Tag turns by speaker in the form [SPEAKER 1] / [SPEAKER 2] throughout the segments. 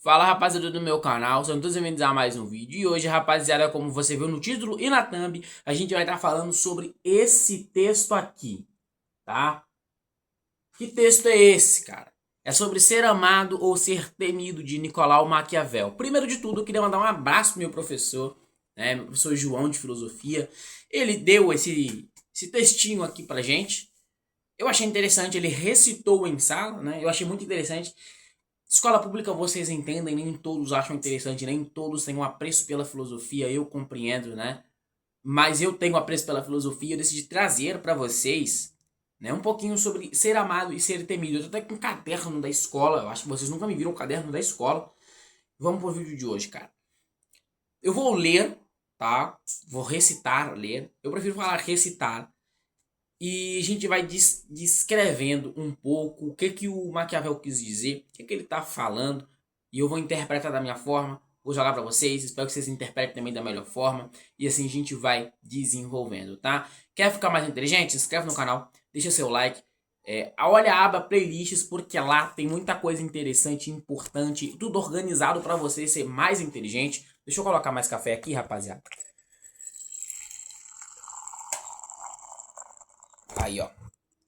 [SPEAKER 1] Fala, rapaziada do meu canal, sejam todos bem-vindos a mais um vídeo. E hoje, rapaziada, como você viu no título e na thumb, a gente vai estar falando sobre esse texto aqui, tá? Que texto é esse, cara? É sobre ser amado ou ser temido, de Nicolau Maquiavel. Primeiro de tudo, eu queria mandar um abraço pro meu professor, né? Meu professor João de Filosofia. Ele deu esse textinho aqui pra gente. Eu achei interessante, ele recitou em sala, né? Eu achei muito interessante. Escola pública, vocês entendem, nem todos acham interessante, nem todos têm um apreço pela filosofia, eu compreendo, né? Mas eu tenho apreço pela filosofia, eu decidi trazer para vocês, né, um pouquinho sobre ser amado e ser temido. Eu tô até com um caderno da escola, eu acho que vocês nunca me viram um caderno da escola. Vamos pro vídeo de hoje, cara. Eu vou ler, tá? Vou recitar, ler. Eu prefiro falar recitar. E a gente vai descrevendo um pouco o que, que o Maquiavel quis dizer, o que, que ele está falando, e eu vou interpretar da minha forma, vou jogar para vocês, espero que vocês interpretem também da melhor forma, e assim a gente vai desenvolvendo, tá? Quer ficar mais inteligente? Se inscreve no canal, deixa seu like, olha a aba playlists, porque lá tem muita coisa interessante, importante, tudo organizado para você ser mais inteligente. Deixa eu colocar mais café aqui, rapaziada. Aí, ó.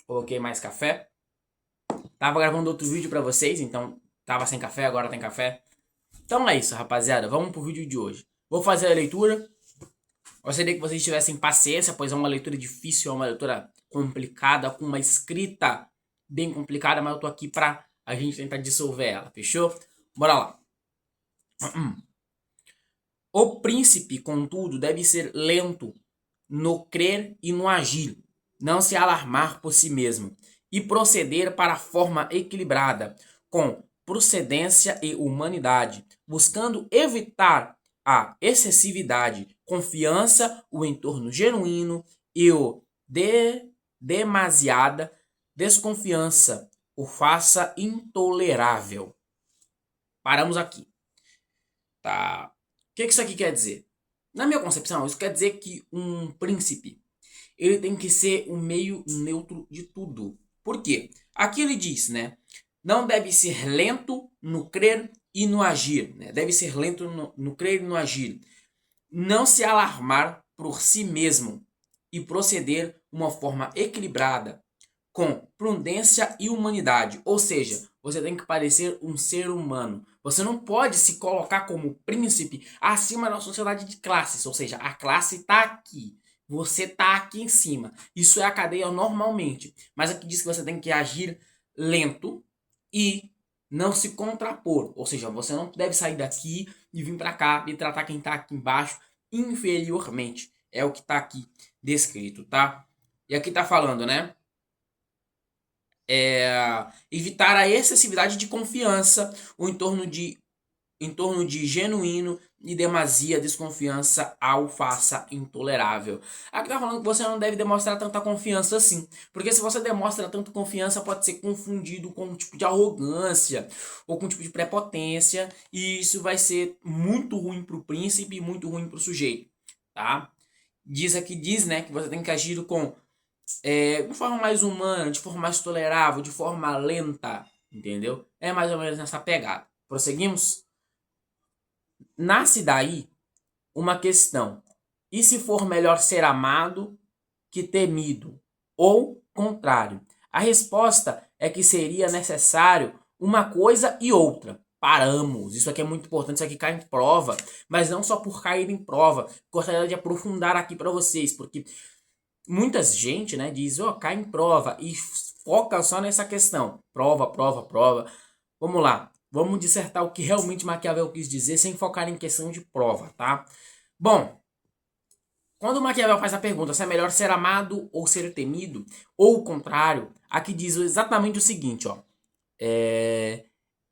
[SPEAKER 1] Coloquei mais café. Tava gravando outro vídeo pra vocês, então tava sem café, agora tem café. Então é isso, rapaziada. Vamos pro vídeo de hoje. Vou fazer a leitura. Gostaria que vocês tivessem paciência, pois é uma leitura difícil, é uma leitura complicada, com uma escrita bem complicada, mas eu tô aqui pra a gente tentar dissolver ela, fechou? Bora lá. O príncipe, contudo, deve ser lento no crer e no agir, não se alarmar por si mesmo, e proceder para a forma equilibrada, com procedência e humanidade, buscando evitar a excessividade, confiança, o entorno genuíno e o demasiada desconfiança o faça intolerável. Paramos aqui, tá? O que isso aqui quer dizer? Na minha concepção, isso quer dizer que um príncipe ele tem que ser um meio neutro de tudo. Por quê? Aqui ele diz, né? Não deve ser lento no crer e no agir. Né? Deve ser lento no crer e no agir. Não se alarmar por si mesmo e proceder de uma forma equilibrada, com prudência e humanidade. Ou seja, você tem que parecer um ser humano. Você não pode se colocar como príncipe acima da sociedade de classes. Ou seja, a classe está aqui. Você está aqui em cima. Isso é a cadeia normalmente. Mas aqui diz que você tem que agir lento e não se contrapor. Ou seja, você não deve sair daqui e vir para cá e tratar quem está aqui embaixo inferiormente. É o que está aqui descrito, tá? E aqui está falando, né? Evitar a excessividade de confiança, o em torno de genuíno e demasia desconfiança ao faça intolerável. Aqui tá falando que você não deve demonstrar tanta confiança assim, porque se você demonstra tanta confiança pode ser confundido com um tipo de arrogância ou com um tipo de prepotência e isso vai ser muito ruim pro príncipe e muito ruim pro sujeito, tá? Diz, né, que você tem que agir com de forma mais humana, de forma mais tolerável, de forma lenta, entendeu? É mais ou menos nessa pegada. Prosseguimos? Nasce daí uma questão. E se for melhor ser amado que temido? Ou contrário? A resposta é que seria necessário uma coisa e outra. Paramos. Isso aqui é muito importante, isso aqui cai em prova, mas não só por cair em prova. Gostaria de aprofundar aqui para vocês, porque muita gente, né, diz, cai em prova e foca só nessa questão. Prova, prova, prova. Vamos lá. Vamos dissertar o que realmente Maquiavel quis dizer sem focar em questão de prova, tá? Bom, quando Maquiavel faz a pergunta se é melhor ser amado ou ser temido, ou o contrário, aqui diz exatamente o seguinte, ó.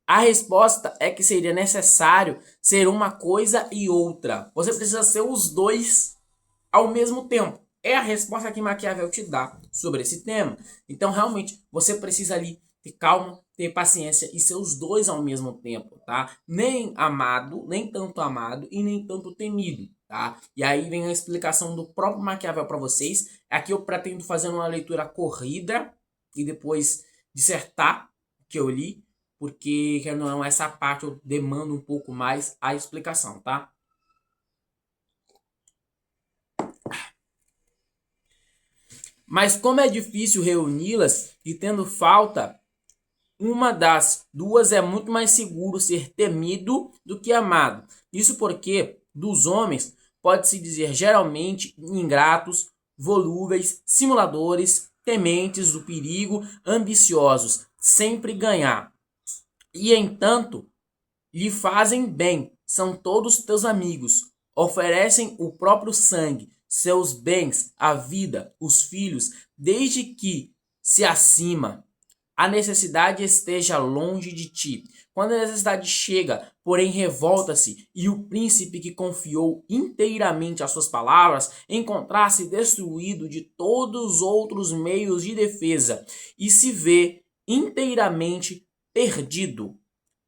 [SPEAKER 1] A resposta é que seria necessário ser uma coisa e outra. Você precisa ser os dois ao mesmo tempo. É a resposta que Maquiavel te dá sobre esse tema. Então, realmente, você precisa ali ter calma, ter paciência e ser os dois ao mesmo tempo, tá? Nem amado, nem tanto amado e nem tanto temido, tá? E aí vem a explicação do próprio Maquiavel para vocês. Aqui eu pretendo fazer uma leitura corrida e depois dissertar o que eu li, porque, querendo ou não, essa parte eu demando um pouco mais a explicação, tá? Mas como é difícil reuni-las e tendo falta uma das duas, é muito mais seguro ser temido do que amado. Isso porque dos homens pode-se dizer geralmente ingratos, volúveis, simuladores, tementes do perigo, ambiciosos, sempre ganhar. E entanto, lhe fazem bem, são todos teus amigos, oferecem o próprio sangue, seus bens, a vida, os filhos, desde que se acima a necessidade esteja longe de ti. Quando a necessidade chega, porém revolta-se, e o príncipe que confiou inteiramente às suas palavras encontrar-se destruído de todos os outros meios de defesa e se vê inteiramente perdido.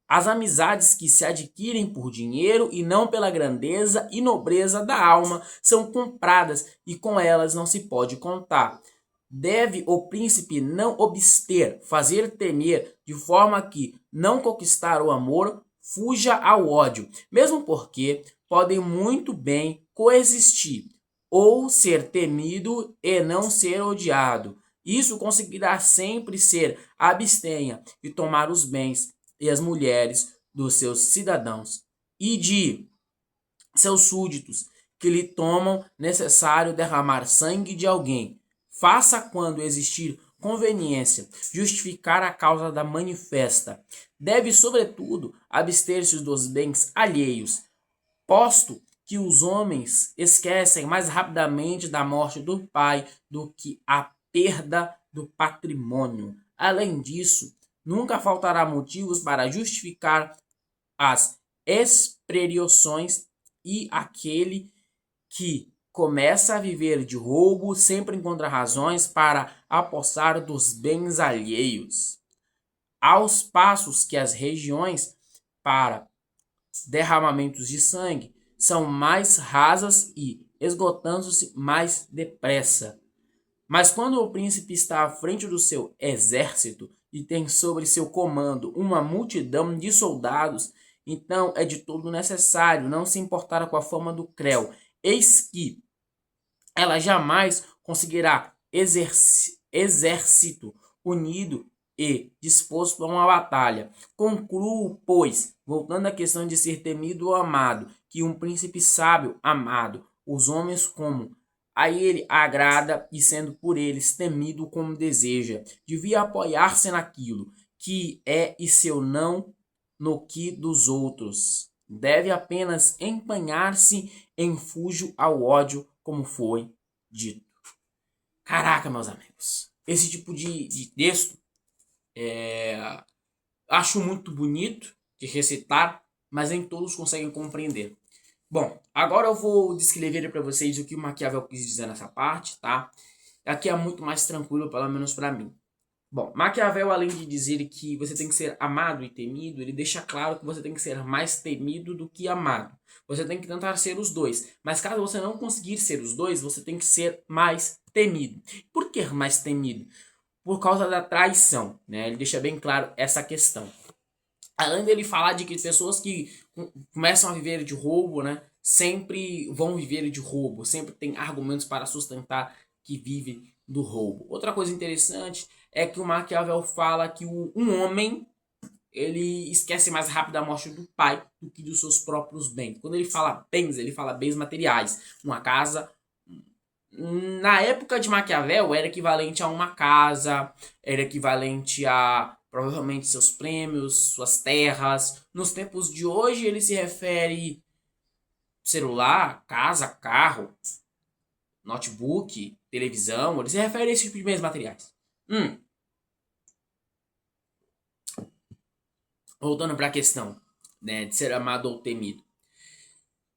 [SPEAKER 1] As amizades que se adquirem por dinheiro e não pela grandeza e nobreza da alma são compradas e com elas não se pode contar. Deve o príncipe não obster, fazer temer, de forma que, não conquistar o amor, fuja ao ódio, mesmo porque podem muito bem coexistir, ou ser temido e não ser odiado. Isso conseguirá sempre ser abstenha e tomar os bens e as mulheres dos seus cidadãos e de seus súditos, que lhe tomam necessário derramar sangue de alguém. Faça quando existir conveniência, justificar a causa da manifesta. Deve, sobretudo, abster-se dos bens alheios, posto que os homens esquecem mais rapidamente da morte do pai do que a perda do patrimônio. Além disso, nunca faltará motivos para justificar as expressões e aquele que começa a viver de roubo sempre encontra razões para apossar dos bens alheios. Aos passos que as regiões para derramamentos de sangue são mais rasas e esgotando-se mais depressa. Mas quando o príncipe está à frente do seu exército e tem sobre seu comando uma multidão de soldados, então é de todo necessário não se importar com a fama do Creu. Eis que ela jamais conseguirá exército unido e disposto a uma batalha. Concluo, pois, voltando à questão de ser temido ou amado, que um príncipe sábio amado, os homens como a ele agrada e sendo por eles temido como deseja, devia apoiar-se naquilo que é e seu não no que dos outros. Deve apenas empenhar-se em fúgio ao ódio, como foi dito. Caraca, meus amigos, esse tipo de texto acho muito bonito de recitar, mas nem todos conseguem compreender. Bom, agora eu vou descrever para vocês o que o Maquiavel quis dizer nessa parte, tá? Aqui é muito mais tranquilo, pelo menos para mim. Bom, Maquiavel, além de dizer que você tem que ser amado e temido, ele deixa claro que você tem que ser mais temido do que amado. Você tem que tentar ser os dois. Mas caso você não conseguir ser os dois, você tem que ser mais temido. Por que mais temido? Por causa da traição, né? Ele deixa bem claro essa questão. Além dele falar de que pessoas que começam a viver de roubo, né, sempre vão viver de roubo, sempre tem argumentos para sustentar que vive do roubo. Outra coisa interessante é que o Maquiavel fala que um homem ele esquece mais rápido a morte do pai do que dos seus próprios bens. Quando ele fala bens materiais. Uma casa, na época de Maquiavel, era equivalente a uma casa, era equivalente a provavelmente seus prêmios, suas terras. Nos tempos de hoje, ele se refere celular, casa, carro, notebook, televisão. Ele se refere a esse tipo de bens materiais. Voltando para a questão, né, de ser amado ou temido.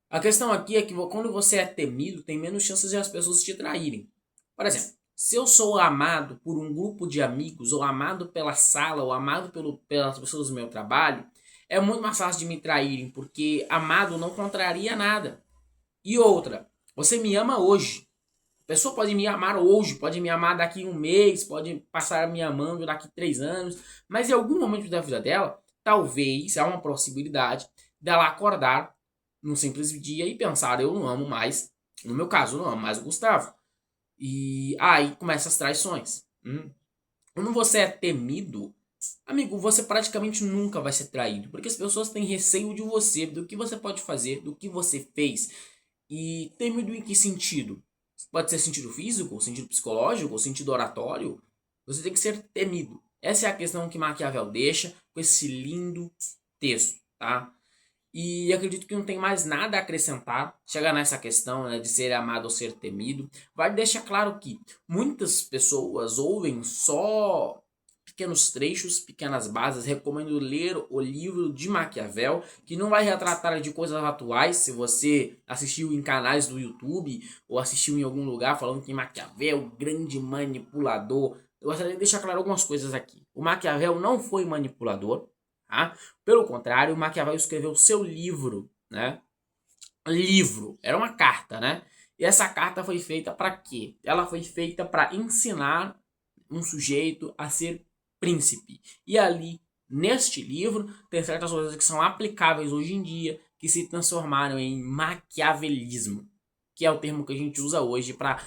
[SPEAKER 1] A questão aqui é que quando você é temido, tem menos chances de as pessoas te traírem. Por exemplo, se eu sou amado por um grupo de amigos, ou amado pela sala, ou amado pelas pessoas do meu trabalho, é muito mais fácil de me traírem, porque amado não contraria nada. E outra, você me ama hoje. A pessoa pode me amar hoje, pode me amar daqui um mês, pode passar me amando daqui 3 anos, mas em algum momento da vida dela, talvez há uma possibilidade dela acordar num simples dia e pensar, eu não amo mais, no meu caso, eu não amo mais o Gustavo. E aí começam as traições. Quando você é temido, amigo, você praticamente nunca vai ser traído, porque as pessoas têm receio de você, do que você pode fazer, do que você fez. E temido em que sentido? Pode ser sentido físico, sentido psicológico, sentido oratório. Você tem que ser temido. Essa é a questão que Maquiavel deixa com esse lindo texto, tá? E acredito que não tem mais nada a acrescentar. Chegar nessa questão, né, de ser amado ou ser temido. Vai deixar claro que muitas pessoas ouvem só pequenos trechos, pequenas bases. Recomendo ler o livro de Maquiavel, que não vai retratar de coisas atuais. Se você assistiu em canais do YouTube ou assistiu em algum lugar falando que Maquiavel, grande manipulador. Eu gostaria de deixar claro algumas coisas aqui. O Maquiavel não foi manipulador, tá? Pelo contrário, Maquiavel escreveu seu livro, né? Livro, era uma carta, né? E essa carta foi feita para quê? Ela foi feita para ensinar um sujeito a ser príncipe. E ali, neste livro, tem certas coisas que são aplicáveis hoje em dia, que se transformaram em maquiavelismo, que é o termo que a gente usa hoje para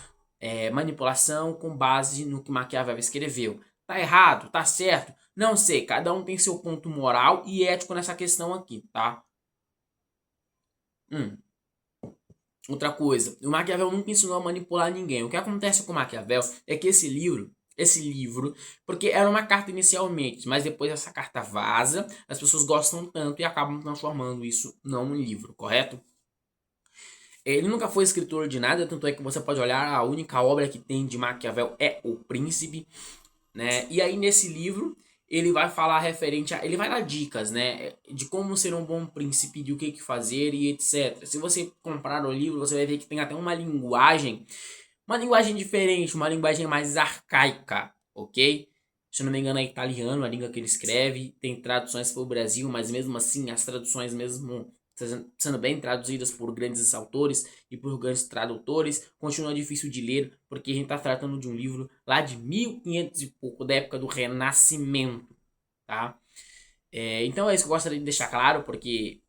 [SPEAKER 1] manipulação com base no que Maquiavel escreveu. Tá errado? Tá certo? Não sei, cada um tem seu ponto moral e ético nessa questão aqui, tá? Hum. Outra coisa, o Maquiavel nunca ensinou a manipular ninguém. O que acontece com o Maquiavel é que esse livro, porque era uma carta inicialmente, mas depois essa carta vaza, as pessoas gostam tanto e acabam transformando isso num livro, correto? Ele nunca foi escritor de nada, tanto é que você pode olhar, a única obra que tem de Maquiavel é O Príncipe, né? E aí nesse livro ele vai falar referente a, ele vai dar dicas, né, de como ser um bom príncipe, de o que fazer e etc. Se você comprar o livro, você vai ver que tem até uma linguagem diferente, uma linguagem mais arcaica, ok? Se eu não me engano é italiano a língua que ele escreve, tem traduções para o Brasil, mas mesmo assim as traduções mesmo sendo bem traduzidas por grandes autores e por grandes tradutores, continua difícil de ler, porque a gente está tratando de um livro lá de 1500 e pouco, da época do Renascimento, tá? Então é isso que eu gostaria de deixar claro, porque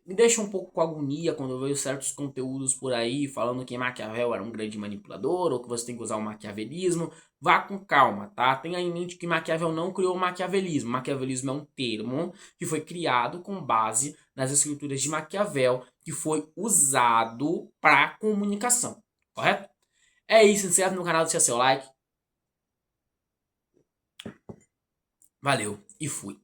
[SPEAKER 1] me deixa um pouco com agonia quando eu vejo certos conteúdos por aí falando que Maquiavel era um grande manipulador ou que você tem que usar o maquiavelismo. Vá com calma, tá? Tenha em mente que Maquiavel não criou o maquiavelismo. Maquiavelismo é um termo que foi criado com base nas escrituras de Maquiavel, que foi usado para comunicação, correto? É isso, inscreve no canal, deixa seu like. Valeu e fui.